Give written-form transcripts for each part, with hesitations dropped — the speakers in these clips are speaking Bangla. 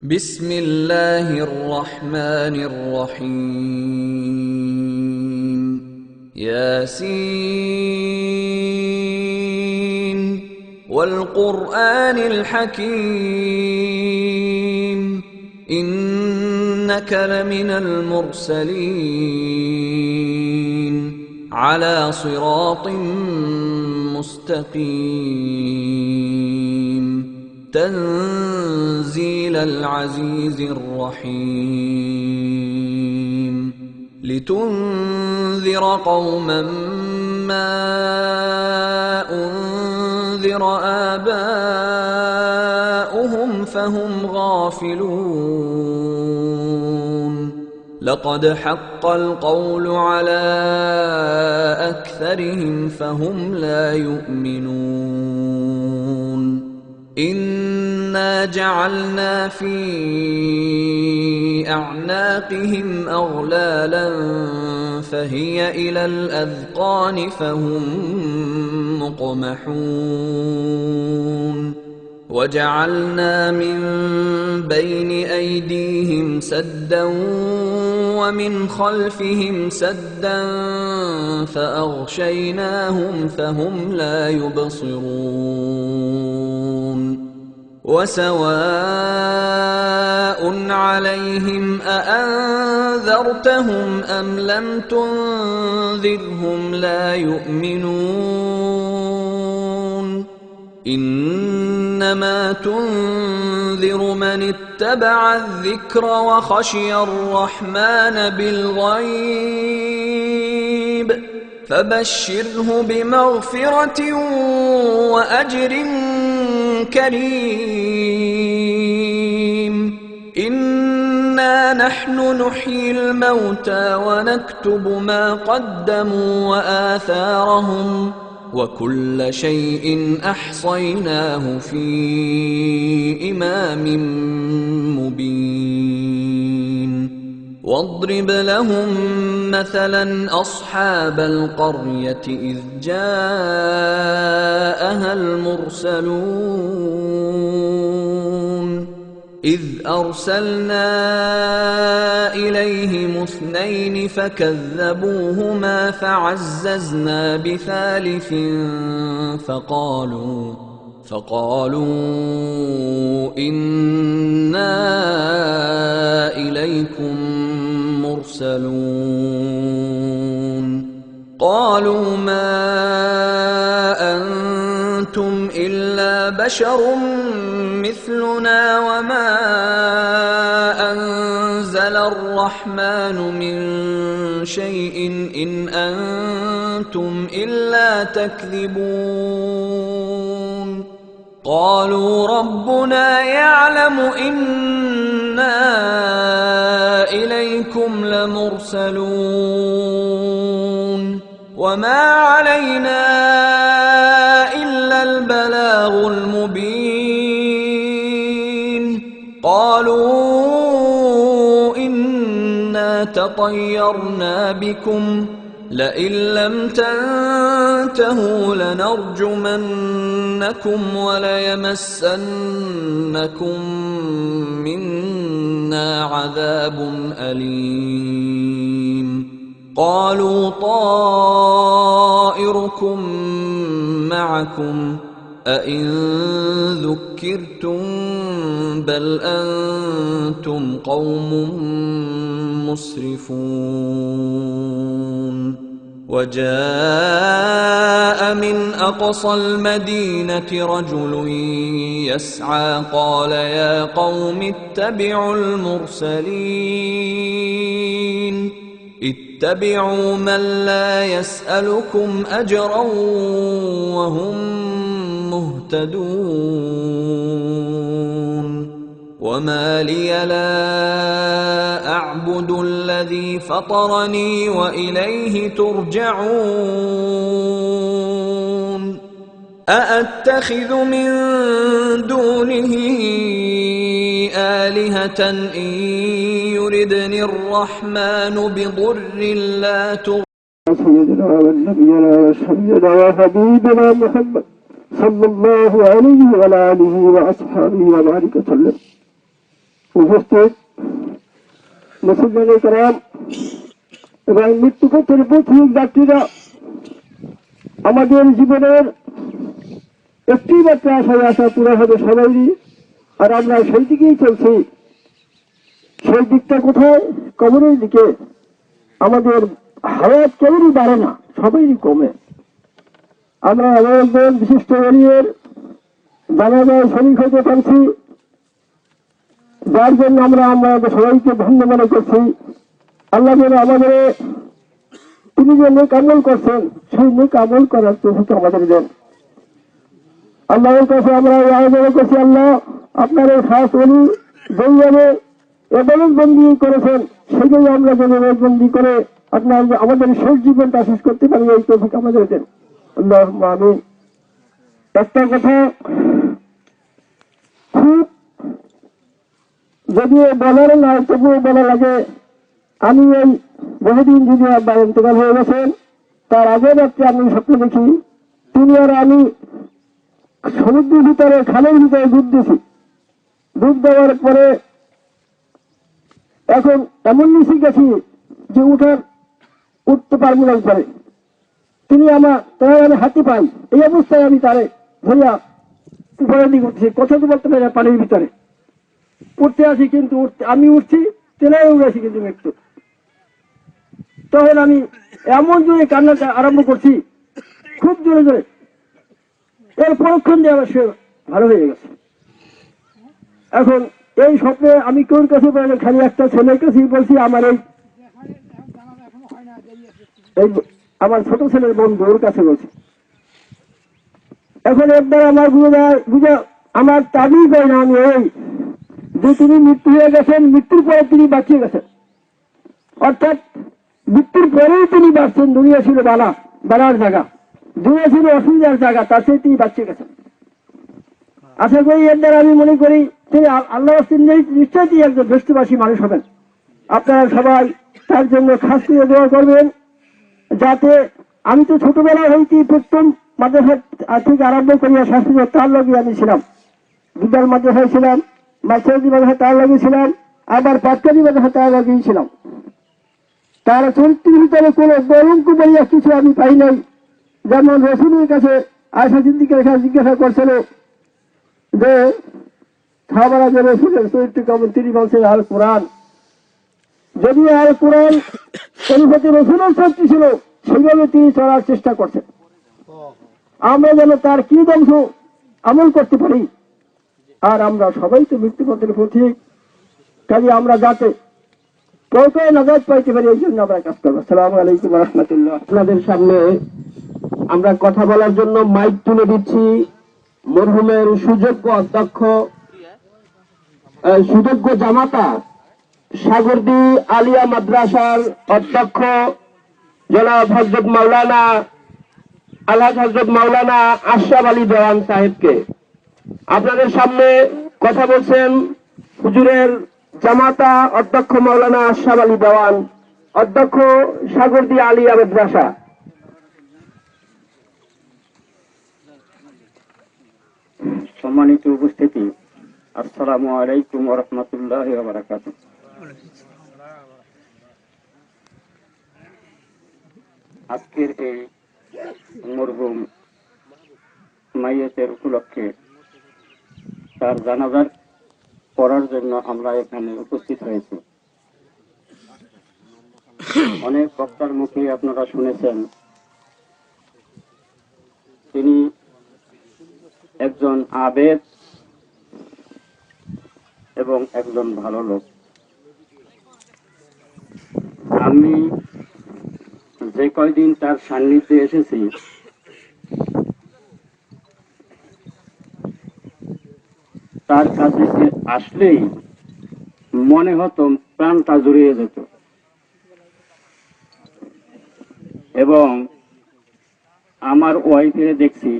بسم الله الرحمن الرحيم ياسين والقرآن الحكيم إنك لمن المرسلين على صراط مستقيم تنزيل العزيز الرحيم لتنذر قوما ما أنذر آباؤهم فهم غافلون لقد حق القول على أكثرهم فهم لا يؤمنون إنا جعلنا في أعناقهم أغلالا فهي إلى الأذقان فهم مقمحون وجعلنا من بين أيديهم سدا ومن خلفهم سدا فأغشيناهم فهم لا يبصرون وسواء عليهم أأنذرتهم أم لم تنذرهم لا يؤمنون إنما تنذر من اتبع الذكر وخشي الرحمن بالغيب فبشره بمغفرة وأجر كريم إنا نحن نحيي الموتى ونكتب ما قدموا وآثارهم وكل شيء أحصيناه في إمام مبين واضرب لهم مثلا أصحاب القرية إذ جاءها المرسلون إذ أرسلنا إليهم 2 فكذبوهما فعززنا بثالث فقالوا إنا إليكم مرسلون قالوا ما أنتم إلا بشر مثلنا وما أنزل الرحمن من شيء إن أنتم إلا تكذبون قالوا ربنا يعلم إنا إليكم لمرسلون وما علينا إلا البلاغ المبين قالوا إنا تطيرنا بكم لئن لم تنتهوا لنرجمنكم وليمسنكم منا عذاب أليم قالوا طائركم معكم أئن ذكرتم بل أنتم قوم مسرفون وجاء من أقصى المدينة رجل يسعى قال يا قوم اتبعوا المرسلين اتبعوا من لا يسألكم أجرا وهم مهتدون وما لي لا أعبد الذي فطرني وإليه ترجعون أأتخذ من دونه آلهة إن يردني الرحمن بضر لا تغني سيدنا ونبينا وشفيعنا وحبيبنا محمد صلى الله عليه وعلى آله وأصحابه وبارك وسلم উপস্থিত মুসলমান کرام এবং মৃত্যুপথের পথিক যাত্রীরা, আমাদের জীবনের একটি মাত্র আশা পুরো হবে সবারই, আর আমরা সেই দিকেই চলছি। সেই দিকটা কোথায়? কবরের দিকে। আমাদের হায়াত কেউই বাড়ে না, সবাই কমে। আমরা একজন বিশিষ্ট ওলির জানাজায় শরীক হতে পারছি, যার জন্য আমরা সবাইকে ধন্য মনে করছি। আল্লাহ যেন আমাদের তিনি যে নেক আমল করছেন, সেই নেক আমল করার তৌফিক আমাদের দেন। আল্লাহর কাছে আমরা আয়োজন করছি, আল্লাহ আপনার এই খাস ওলি যেইভাবে এবাদত বন্দি করেছেন, সেটাই আমরা যেন বন্দি করে আপনার আমাদের শেষ জীবনটা শেষ করতে পারি, এই তৌফিক আমাদের দেন। আল্লাহ আমিন। একটা কথা খুব যদিও বলার না, তবুও বলা লাগে। আমি এই বহুদিন যদি আব্বা ইন্তেকাল হয়ে গেছেন, তার আগের রাত্রে আমি স্বপ্ন দেখি তিনি আর আমি সমুদ্রের ভিতরে, খালের ভিতরে ডুব দিয়েছি। ডুব দেওয়ার পরে এখন এমন নিচে গেছি যে উঠতে পারবো না উপরে। তিনি তাই আমি হাতি পাই, এই অবস্থায় আমি তারে ধরিয়া উপরের দিকে উঠছি, কথা তো বলতে পারি না, পানির ভিতরে উঠতে আসি, কিন্তু আমি উঠছি, তেনায় উঠেছি, কিন্তু মৃত্যু। তখন আমি এমন জোরে কান্নাটা আরম্ভ করছি, খুব জোরে জোরে। এর পরক্ষণ দিয়ে আবার সে ভালো হয়ে গেছে। এখন এই স্বপ্নে আমি কোন কাছে বলছি, খালি একটা ছেলের কাছেই বলছি, আমার ছোট ছেলের বন্ধু, ওর কাছে বলছি। এখন একবার আমার বুঝা আমার দাবি করে না, আমি এই যে তিনি মৃত্যু হয়ে গেছেন, মৃত্যুর পরে তিনি বাঁচিয়ে গেছেন, অর্থাৎ মৃত্যুর পরেই তিনি বাঁচছেন। দুনিয়া ছিল বালার জায়গা, দুনিয়া ছিল অসুবিধার জায়গা, তার সাথে তিনি বাঁচিয়ে গেছেন। আশা করি এর দ্বারা আমি মনে করি তিনি আল্লাহ নিশ্চয়ই তিনি একজন দেশবাসী মানুষ হবেন। আপনারা সবাই তার জন্য খাস করে দোয়া করবেন, যাতে আমি তো ছোটবেলা হইতে প্রথম মাদ্রাসা থেকে আরম্ভ করিয়া শাস্ত্রী তার লগে আমি ছিলাম, বিদ্যাল মাদ্রাসায় ছিলাম, মাস্টারি মাদ্রাসা তার লগে ছিলাম, আবার পাটকারি মাদ্রাসা তার লগেই ছিলাম। তার চরিত্রের ভিতরে কোনো কলঙ্ক বলিয়া কিছু আমি পাই নাই। যেমন রসুলের কাছে আয়সা সিদ্দিকের কাছে জিজ্ঞাসা করছিল যে খাবারা যে রসুলের চরিত্র কেমন, তিনি বলছেন আল কোরআন। যদি আল কোরআন অনুপাতে রসুলের চরিত্র ছিল, সেভাবে তিনি চলার চেষ্টা করছেন। আমরা যেন তার কি ধ্বংস আমল করতে পারি। আর আমরা সবাই তো মৃত্যুপথের পথিক, কাজে আমরা যাতে পৌঁছায় নাজাত পাইতে পারি, এই জন্য আমরা কাজ করবো। আসসালামু আলাইকুম ওয়া রাহমাতুল্লাহ। আপনাদের সামনে আমরা কথা বলার জন্য মাইক তুলে দিচ্ছি মরহুমের সুযোগ্য জামাতা সাগরদী আলিয়া মাদ্রাসার অধ্যক্ষ জনাব হযরত মাওলানা আলহাজ হযরত মাওলানা আশরাফ আলী দেওয়ান সাহেবকে। আপনাদের সামনে কথা বলছেন হুজুরের জামাতা অধ্যক্ষ মাওলানা আশরাফ আলী দেওয়ান, অধ্যক্ষ সাগরদী আলিয়া মাদ্রাসা। সম্মানিত উপস্থিতি, আসসালামু আলাইকুম ওয়া রাহমাতুল্লাহি ওয়া বারাকাতুহু। আজকের এই মরহুম মাইয়েতের উপলক্ষে তার জানাজার পড়ার জন্য আমরা এখানে উপস্থিত হয়েছি। অনেক বক্তার মুখে আপনারা শুনেছেন তিনি একজন আবেদ এবং একজন ভালো লোক। আমি যে কয়দিন তার সান্নিধ্যে এসেছি, তার কাছে আসলেই মনে হতো প্রাণটা জুড়িয়ে যেত, এবং আমার ওয়াইফে দেখছি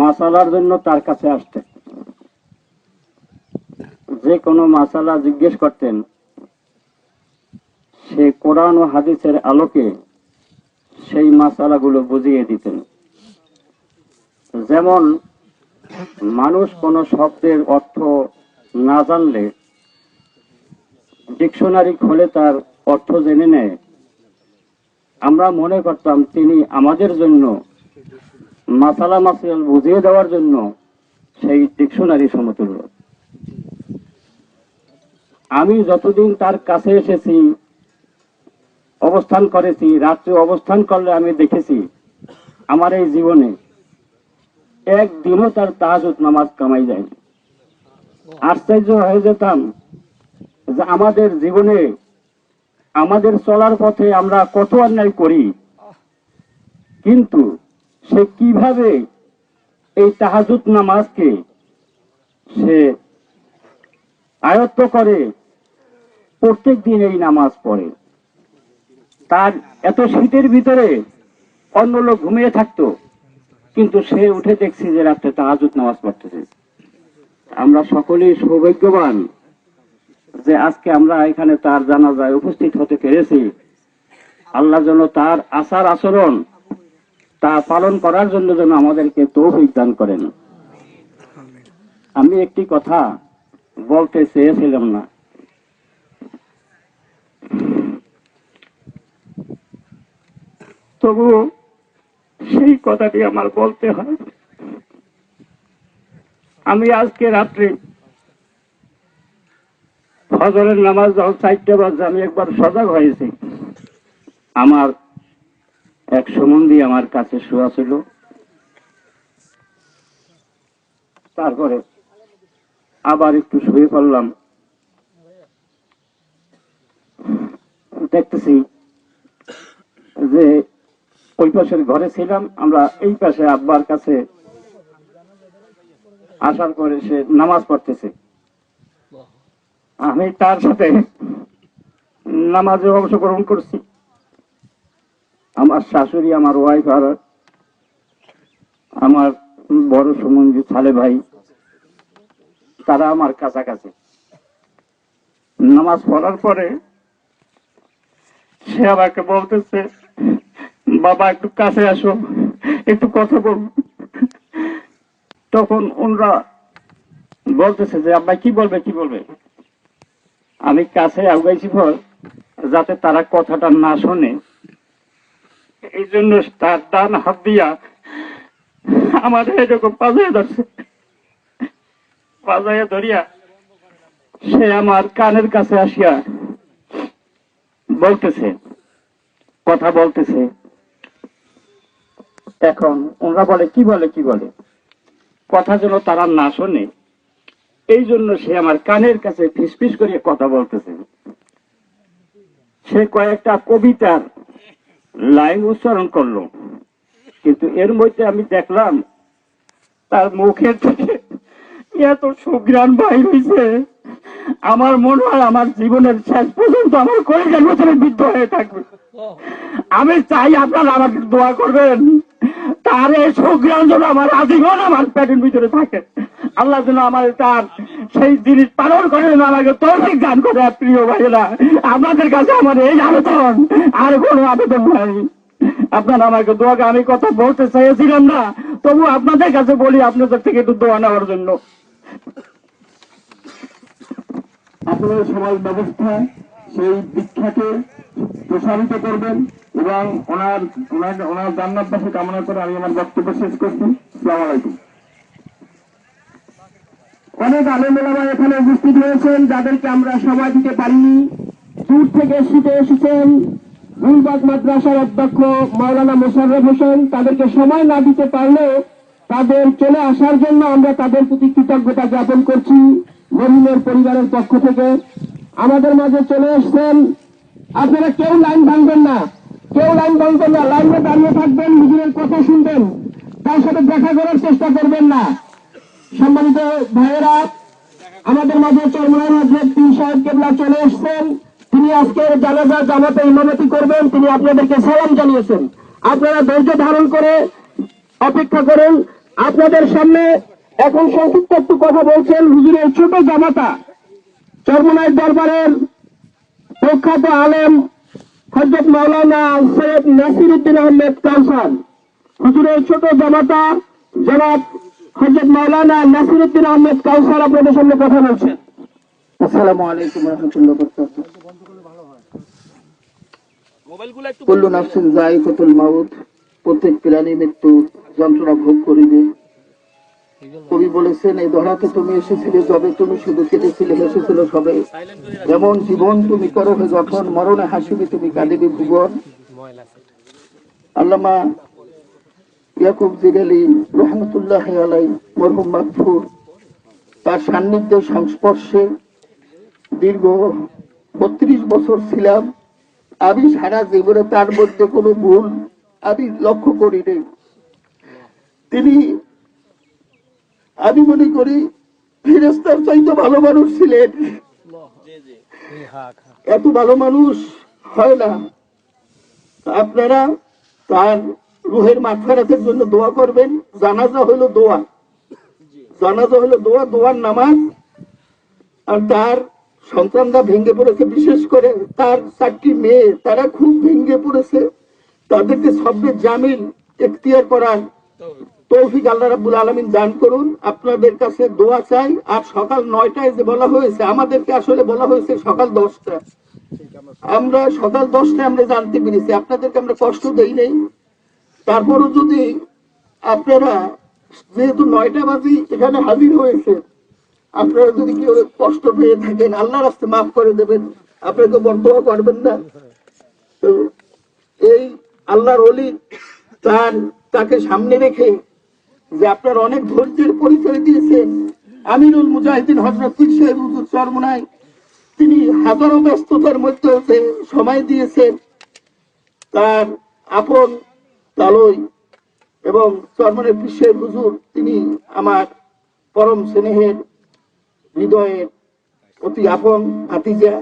মাসালার জন্য তার কাছে আসতে, যে কোনো মাসালা জিজ্ঞেস করতেন, সে কোরআন ও হাদিসের আলোকে সেই মাসালাগুলো বুঝিয়ে দিতেন। যেমন মানুষ কোন শব্দের অর্থ না জানলে, ডিকশনারি খুলে তার অর্থ জেনে নেয়, আমরা মনে করতাম তিনি আমাদের জন্য মাসালা মাসাইল বুঝিয়ে দেওয়ার জন্য সেই ডিকশনারি সমতুল্য। আমি যতদিন তার কাছে এসেছি, অবস্থান করেছি, রাত্রে অবস্থান করলে আমি দেখেছি আমার এই জীবনে একদিনও তার তাহাজ্জুদ নামাজ কামাই যায়নি। আশ্চর্য হয়ে যেতাম যে আমাদের জীবনে, আমাদের চলার পথে আমরা কত অন্যায় করি, কিন্তু সে কিভাবে এই তাহাজ্জুদ নামাজকে সে আয়ত্ত করে প্রত্যেক দিন এই নামাজ পড়ে। তার এত শীতের ভিতরে অন্য লোক ঘুমিয়ে থাকতো, কিন্তু সে উঠে দেখছি যে রাত্রে তাহাজ্জুদ নামাজ পড়তেছে। আমরা সকলেই সৌভাগ্যবান যে আজকে আমরা এখানে তার জানাজায় উপস্থিত হতে পেরেছি। আল্লাহ যেন তার আচার আচরণ তা পালন করার জন্য যেন আমাদেরকে তৌফিক দান করেন। আমি একটি কথা বলতে চেয়েছিলাম না, তবু সেই কথাটি আমার বলতে হয়। আমি আজকে রাত্রে ফজরের নামাজ যখন 4টা বাজে আমি একবার সজাগ হয়েছি। আমার এক সম্বন্ধী আমার কাছে শোয়া ছিল, তারপরে আবার একটু শুয়ে পড়লাম। দেখতেছি যে ওই পাশের ঘরে ছিলাম আমরা, এই পাশে আব্বার কাছে আসার পরে সে নামাজ পড়তেছে, আমি তার সাথে নামাজে অংশগ্রহণ করছি। আমার শাশুড়ি, আমার ওয়াইফ আর আমার বড় সম্বন্ধী ছালে ভাই, তারা আমার কাছাকাছি। নামাজ পড়ার পরে সে আমাকে বলতেছে, বাবা একটু কাছে আসো, একটু কথা বল। তখন ওনরা বলতেছে যে আব্বা কি বলবে কি বলবে। আমি কাছে আগাইছি পর যাতে তারা কথাটা না শোনে, এই জন্য তার ডান হাত দিয়া আমাদের এরকম পাজাইয়া ধরছে। পাজাইয়া ধরিয়া সে আমার কানের কাছে আসিয়া বলতেছে, কথা বলতেছে। এখন ওরা বলে কি বলে কি বলে, কথা যেন তারা না শোনে, এই জন্য সে আমার কানের কাছে ফিসফিস করে কথা বলতেছে। সে কয়েকটা কবিতার লাইন উচ্চারণ করলো, কিন্তু এর মধ্যে আমি দেখলাম তার মুখের থেকে এত সুঘ্রাণ বাইর হয়েছে, আমার মনে হয় আমার জীবনের শেষ পর্যন্ত আমার কয়েকটার ভিতরে বিদ্ধ হয়ে থাকবে। আমি চাই আপনারা আমাকে দোয়া করবেন, তার এই সুঘ্রাণ যেন আমার আজীবন আমার পেটের ভিতরে থাকে। আল্লাহ যেন আমার তার সেই জিনিস পালন করে আমাকে তৌফিক দান করে। প্রিয় ভাইয়েরা, আপনাদের কাছে আমার এই আবেদন, আর কোনো আবেদন নাই। আপনারা আমাকে দোয়া, আমি কথা বলতে চেয়েছিলাম না, তবু আপনাদের কাছে বলি আপনাদের থেকে একটু দোয়া নেওয়ার জন্য। আপনাদের সমাজ ব্যবস্থা সেই দীক্ষাকে প্রসারিত করবেন এবং ওনার জান্নাতবাসী কামনা করে আমি আমার বক্তব্য শেষ করছি। আসসালামু আলাইকুম। অনেক আলেম ওলামা এখানে উপস্থিত হয়েছেন, যাদেরকে আমরা সময় দিতে পারিনি। দূর থেকে ছুটে এসেছেন গুলবাগ মাদ্রাসার অধ্যক্ষ মাওলানা মোশাররফ হোসেন, তাদেরকে সময় না দিতে পারলেও তাদের চলে আসার জন্য আমরা তাদের প্রতি কৃতজ্ঞতা জ্ঞাপন করছি মমিনের পরিবারের পক্ষ থেকে। আমাদের মাঝে চলে এসছেন, আপনারা কেউ লাইন ভাঙবেন না, কেউ লাইন ভাঙবেন না, লাইনে দাঁড়িয়ে থাকবেন, হুজুরের কথা শুনবেন, তার সাথে দেখা করার চেষ্টা করবেন না। সম্মানিত ভাইয়েরা, আমাদের মাঝে চরমনাই হযরত পীর সাহেব কেবলা চলে এসছেন, তিনি আজকের জানাজা জামাতে ইমামতি করবেন। তিনি আপনাদেরকে সালাম জানিয়েছেন, আপনারা ধৈর্য ধারণ করে অপেক্ষা করেন। আপনাদের সামনে এখন সংক্ষিপ্ত একটু কথা বলছেন হুজুরের ছোট জামাতা, চরমনাই দরবারের প্রখ্যাত আলেম হযরত মাওলানা সৈয়দ নাসির উদ্দিন আহমেদ কাউসার। হুজুরের ছোট জামাতা জনাব হযরত মাওলানা নাসিরউদ্দিন আহমেদ কাউসার আপনাদের সামনে কথা বলছেন। আসসালামু আলাইকুম ওয়া রাহমাতুল্লাহি ওয়া বারাকাতুহু। কুল্লু নাফসিন যায়িকাতুল মাউত, প্রত্যেক প্রাণী মৃত্যু যন্ত্রণা ভোগ করিবে। কবি বলেছেন, এই ধরাতে তুমি এসেছিলে যবে, তুমি শুধু কেটেছিলে হেসেছিল সবে। যেমন জীবন তুমি করো হে যখন, মরণে হাসিবে তুমি কাঁদিবে ভুবন। আল্লামা ইয়াকুব জিলানী রহমতুল্লাহি আলাইহি মরহুম মাগফুর, তার সান্নিধ্যে সংস্পর্শে দীর্ঘ 32 বছর ছিলাম। আমি সারা জীবনে তার মধ্যে কোনো ভুল আমি লক্ষ্য করি নাই। তিনি, আমি মনে করি, ফেরেশতার চাইতে ভালো মানুষ ছিলেন। এত ভালো মানুষ হয় না। আপনারা তার রুহের মাগফিরাতের জন্য দোয়া করবেন। জানাজা হলো দোয়া, জানাজা হলো দোয়া, দোয়ার নামাজ। আর তার সন্তানরা ভেঙে পড়েছে, বিশেষ করে তার 4টি মেয়ে, তারা খুব ভেঙে পড়েছে। তাদেরকে সবরে জামিল এখতিয়ার করার তৌফিক আল্লাহ রাব্বুল আলামিন দান করুন। আপনাদের কাছে দোয়া চাই। আর সকাল 9টায় যে বলা হয়েছে, আমাদেরকে আসলে বলা হয়েছে সকাল 10টা। আমরা সকাল 10টায় আমরা জানতে পেরেছি, আপনাদেরকে আমরা কষ্ট দেই নাই। তারপরও যদি আপনারা, যেহেতু 9টা বাজে এখানে হাজির হয়েছে, আপনারা যদি কেউ কষ্ট পেয়ে থাকেন, আল্লাহর রাস্তায় মাফ করে দেবেন, আপনাকে বরদোয়া করবেন না। তো এই আল্লাহর ওলি তাকে সামনে রেখে যে আপনার অনেক ধৈর্যের পরিচয় দিয়েছেন, আমিরুল মুজাহিদিন হযরত পীর সাহেব হুজুর চরমনায়, তিনি হাজারো ব্যস্ততার মধ্যে সময় দিয়েছেন। তার আপন তালই এবং চরমনের পীর সাহেব হুজুর, তিনি আমার পরম স্নেহের হৃদয়ের অতি আপন ভাতিজা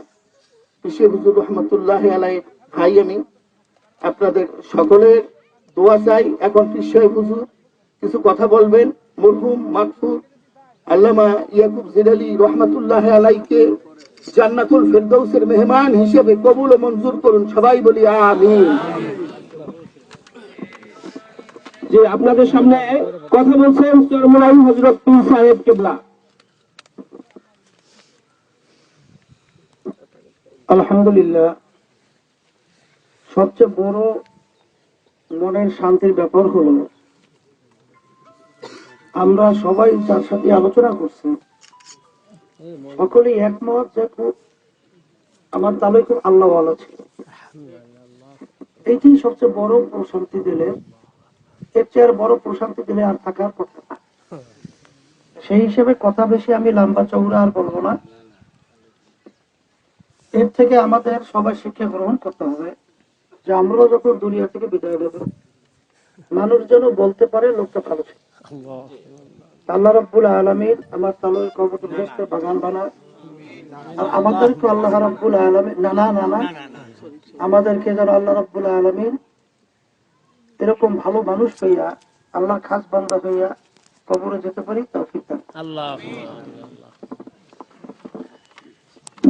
পীর সাহেব হুজুর রহমতুল্লাহি আলাইহি ভাই। আমি আপনাদের সকলের দোয়া চাই। এখন পীর সাহেব হুজুর কিছু কথা বলবেন। মরহুম মাগফুর আল্লামা ইয়াকুব জিলানী রহমতুল্লাহি আলাইহিকে জান্নাতুল ফেরদৌসের মেহমান হিসেবে কবুল ও মঞ্জুর করুন। সবাই বলি আমিন। যে আপনাদের সামনে কথা বলছেন চরমনাই হযরত পীর সাহেব কিবলা। আলহামদুলিল্লাহ, সবচেয়ে বড় মনের শান্তির ব্যাপার হলো, আমরা সবাই যার সাথে আলোচনা করছি সকলেই একমত যে আমার তালুক খুব আল্লাহ ভালো ছিল। এইটি সবচেয়ে বড় প্রশান্তি দিলে, এর চেয়ে বড় প্রশান্তি দিলে আর থাকার কথা না। সেই হিসেবে কথা বেশি আমি লম্বা চৌড়া আর বলবো না। এর থেকে আমাদের সবাই শিক্ষা গ্রহণ করতে হবে যে আমরা যখন দুনিয়া থেকে বিদায় নেব, মানুষ যেন বলতে পারে লোকটা ভালো ছিল। আল্লাহ রাব্বুল আলামিন আমার তালুক কবর বেহেশতের বাগান বানায়। আর আমাদেরকে আল্লাহ রাব্বুল আলামিন আমাদেরকে যেন আল্লাহ রাব্বুল আলামিন এরকম ভালো মানুষ হইয়া, আল্লাহর খাস বান্দা হইয়া কবরে যেতে পারি তৌফিক দান।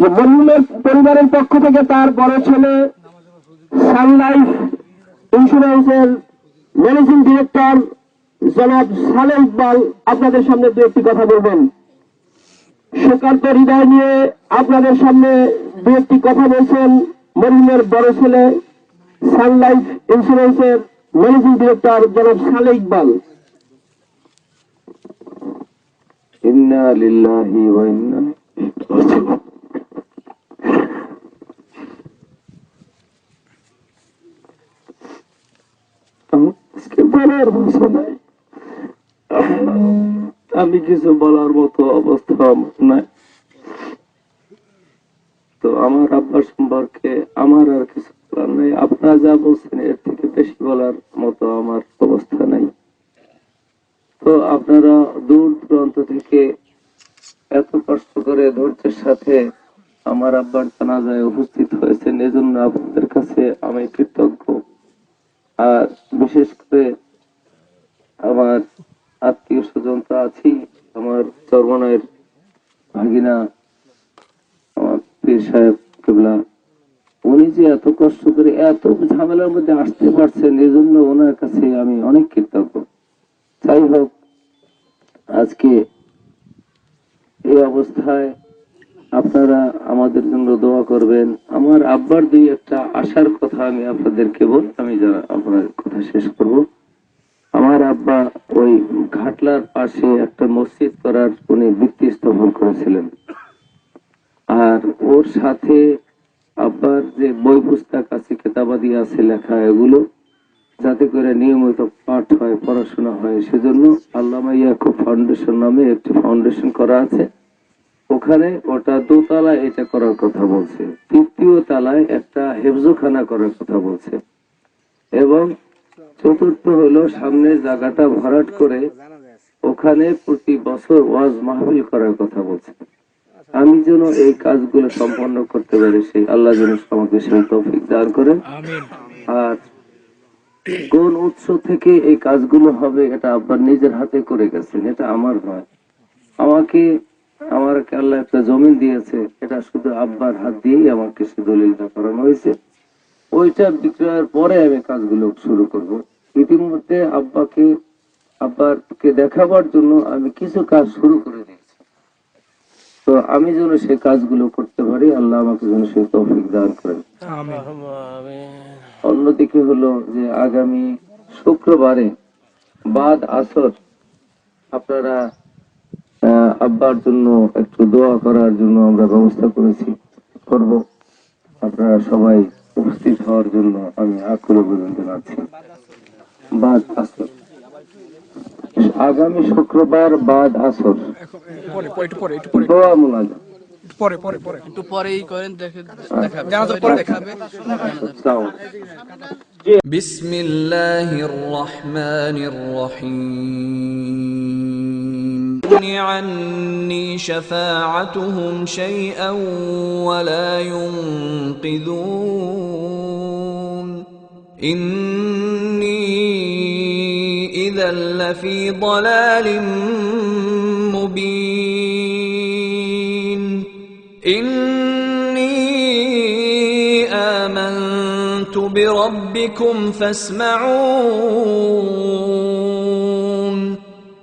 মরহুমের পরিবারের পক্ষ থেকে তার বড় ছেলে সান লাইফ ইন্স্যুরেন্সের ম্যানেজিং ডিরেক্টর জনাব সালেহ ইকবাল আপনাদের সামনে দু একটি কথা বলবেন। শোকার্ত হৃদয় নিয়ে আপনাদের সামনে দু একটি কথা বলছেন মরহুমের বড় ছেলে সান লাইফ ইন্স্যুরেন্সের ম্যানেজিং ডিরেক্টর জনাব সালেহ ইকবাল। ইন্না লিল্লাহি ওয়া ইন্না ইলাইহি রাজিউন। আমি কিছু বলার মতো অবস্থা নাই। তো আমার আব্বার সম্পর্কে আমার আর কিছু বলার নাই। আপনারা যা বলছেন এর থেকে বেশি বলার মতো আমার অবস্থা নাই। তো আপনারা দূর দূরান্ত থেকে এত কষ্ট করে ধৈর্যের সাথে আমার আব্বার জানাজায় উপস্থিত হয়েছেন, এজন্য আপনাদের কাছে আমি কৃতজ্ঞ। আর বিশেষ করে আমার আত্মীয় স্বজন তো আছি, আমার চরমনায়ের ভাগিনা আমার পীর সাহেব কিবলা, উনি যে এত কষ্ট করে এত ঝামেলার মধ্যে আসতে পারছেন, এজন্য ওনার কাছে আমি অনেক কৃতজ্ঞ। যাই হোক, আজকে এই অবস্থায় আপনারা আমাদের জন্য দোয়া করবেন। আমার আব্বার দুই একটা আশার কথা আমি আপনাদেরকে আমি যারা আপনার কথা শেষ করব। আমার আব্বা ওই ঘাটলার পাশে একটা মসজিদ করার উনি ভিত্তি স্থাপন করেছিলেন, আর ওর সাথে আব্বার যে বই পুস্তক আছে, কেতাবাদি আছে লেখা, এগুলো যাতে করে নিয়মিত পাঠ হয়, পড়াশোনা হয়, সেজন্য আল্লামা ইয়াকুব ফাউন্ডেশন নামে একটি ফাউন্ডেশন করা আছে। ওখানে ওটা দোতলায় এটা করার কথা বলছে, তৃতীয় তলায় একটা হেফজোখানা করার কথা বলছে, এবং চতুর্থ হলো সামনে জায়গাটা ভরাট করে ওখানে প্রতি বছর ওয়াজ মাহফিল করার কথা বলছে। আমি যেন এই কাজগুলো সম্পন্ন করতে পারি, সেই আল্লাহ যেন আমাকে সেই তৌফিক দান করেন। আর কোন উৎস থেকে এই কাজগুলো হবে এটা আব্বার নিজের হাতে করে গেছেন, এটা আমার নয়। আমাকে আল্লাহ একটা জমিন দিয়েছে, এটা শুধু আব্বার হাত দিয়েই আমাকে সে দলিলটা করানো হয়েছে। ওইটা বিক্রয়ের পরে আমি কাজগুলো শুরু করব। ইতিমধ্যে আব্বাকে দেখাবার জন্য আমি কিছু কাজ শুরু করে দিয়েছি, তো আমি যেন সেই কাজগুলো করতে পারি, আল্লাহ আমাকে যেন সেই তৌফিক দান করেন। অন্যদিকে হলো যে আগামী শুক্রবারে বাদ আসর আপনারা আব্বার জন্য একটু দোয়া করার জন্য আমরা ব্যবস্থা করব। আপনারা সবাই উপস্থিত হওয়ার জন্য আমি আকুল আবেদন জানাচ্ছি। বাদ আসর আগামী শুক্রবার বাদ আসর দোয়া মুনাজাত একটু পরেই করেন, দেখাবে। বিসমিল্লাহির রহমানির রহিম। عني شفاعتهم شيئا ولا ينقذون إني إذا لفي ضلال مبين إني آمنت بربكم فاسمعون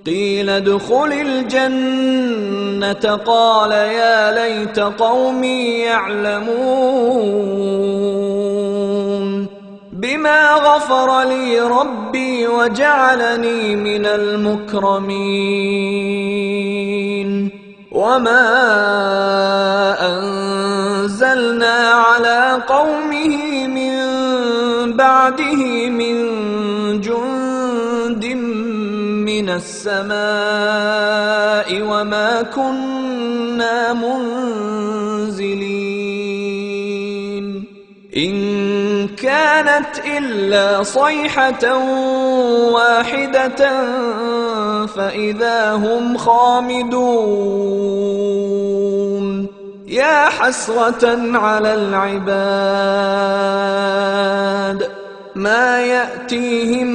قيل ادخل الجنة قال يا ليت قومي يعلمون بما غفر لي ربي وجعلني من المكرمين وما أنزلنا على قومه من بعده من جند من السماء وما كنا منزلين إن كانت إلا صيحة واحدة فإذا هم خامدون يا حسرة على العباد ما يأتيهم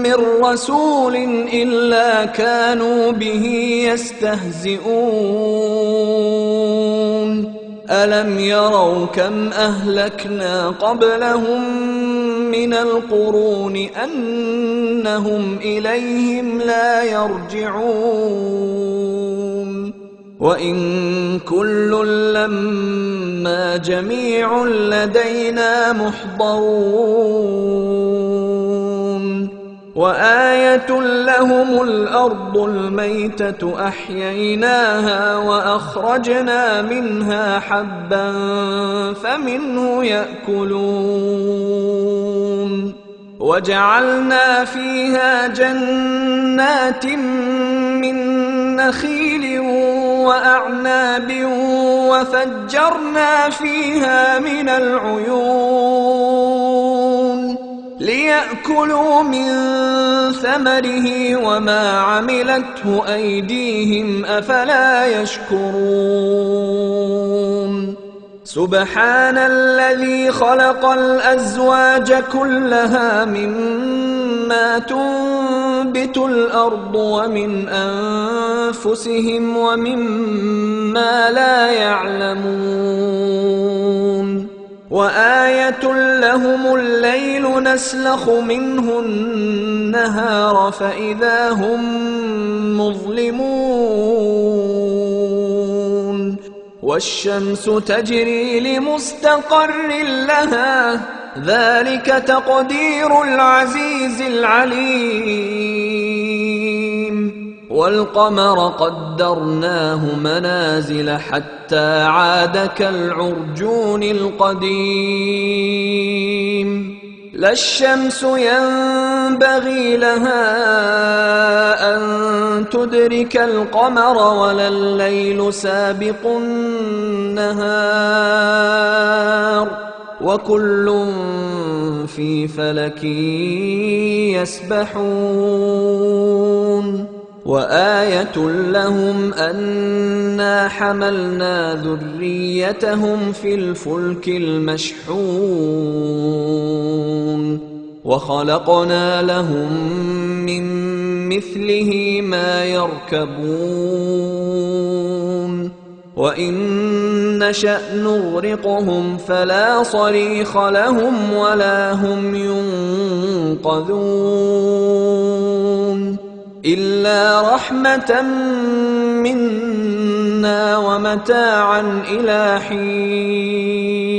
من رسول إلا كانوا به يستهزئون ألم يروا كم أهلكنا قبلهم من القرون أنهم إليهم لا يرجعون وإن كل لما جميع لدينا محضرون وآية لهم الأرض الميتة أحييناها وأخرجنا منها حبا فمنه يأكلون وجعلنا فيها جنات من نخيل وأعناب وفجرنا فيها من العيون ليأكلوا من ثمره وما عملته أيديهم أفلا يشكرون سبحان الذي خلق الأزواج كلها مما تنبت الأرض ومن أنفسهم ومما لا يعلمون وآية لهم الليل نسلخ منه النهار فإذا هم مظلمون والشمس تجري لمستقر لها ذلك تقدير العزيز العليم والقمر قدرناه منازل حتى عاد كالعرجون القديم لا الشمس ينبغي لها أن تدرك القمر ولا الليل سابق النهار وكل في فلك يسبحون وآية لهم أنا حملنا ذريتهم في الفلك المشحون وخلقنا لهم من مثله ما يركبون وإن نشأ نغرقهم فلا صريخ لهم ولا هم ينقذون إلا رحمة منا ومتاعا إلى حين